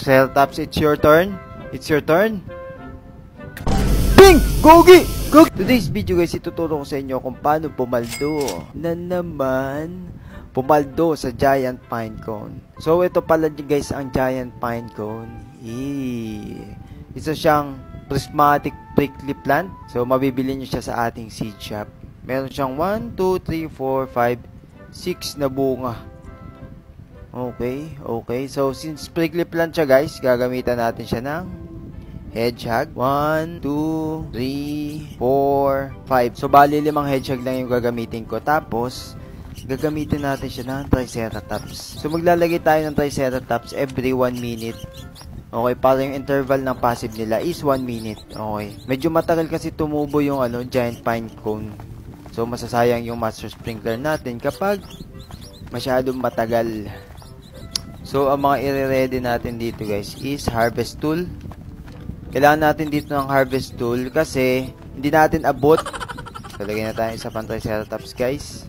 Triceratops, it's your turn. It's your turn. Bing! Gogi! Gogi! Today's video guys, ituturo ko sa inyo kung paano pumaldo na naman pumaldo sa giant pine cone. So ito pala guys ang giant pine cone. Isa siyang prismatic prickly plant. So mabibili nyo siya sa ating seed shop. Meron siyang 1, 2, 3, 4, 5, 6 na bunga. Okay. So since prickly plant siya guys, gagamitan natin siya ng hedgehog. 1, 2, 3, 4, 5. So bali 5 hedgehog lang yung gagamitin ko. Tapos gagamitin natin siya ng triceratops. So maglalagay tayo ng triceratops every 1 minute. Okay, para yung interval ng passive nila is 1 minute. Okay. Medyo matagal kasi tumubo yung giant pine cone. So masasayang yung master sprinkler natin kapag masyadong matagal. So ang mga i-ready natin dito guys is harvest tool. Kailangan natin dito ng harvest tool kasi hindi natin abot. So lagyan na tayo isa pang triceratops guys.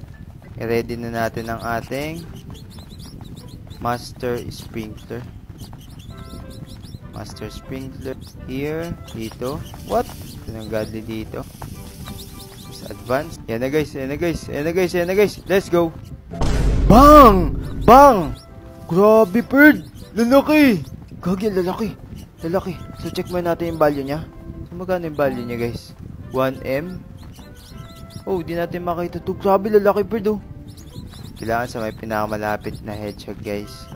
I-ready na natin ang ating master sprinkler. Master sprinkler here, dito. What? Ito ng godly dito. Advance. Yan na guys. Let's go. Bang! Bang! Grabe, bird! Lalaki! Gagi, lalaki. So, check mo natin yung value niya. So, magkano yung value niya, guys? 1M. Oh, di natin makita ito. Grabe, lalaki, bird, oh. Kailangan sa may pinakamalapit na hedgehog, guys.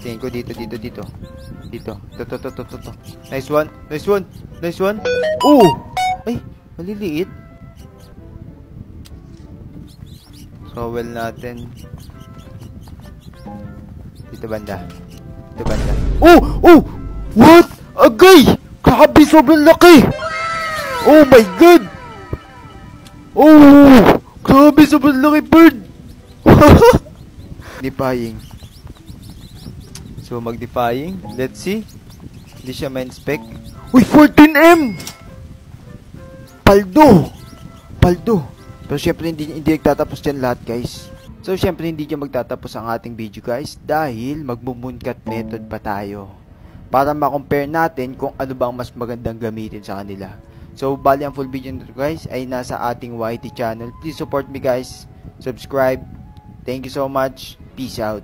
Tingin ko dito. Ito. Nice one. Oh! Ay, maliliit. Trowel natin. Dito banda. Oh! What? Agay! Grabe, sobrang laki! Oh my god! Oh! Grabe, sobrang laki, bird! Defying. So, mag-defying. Let's see. Hindi siya ma-inspect. Uy, 14M! Paldo! Pero syempre, hindi nagtatapos dyan lahat, guys. So, syempre, hindi dyan magtatapos ang ating video, guys. Dahil, mag-mooncut method pa tayo. Para ma-compare natin kung ano ba ang mas magandang gamitin sa kanila. So, bali ang full video nito, guys, ay nasa ating YT channel. Please support me, guys. Subscribe. Thank you so much. Peace out.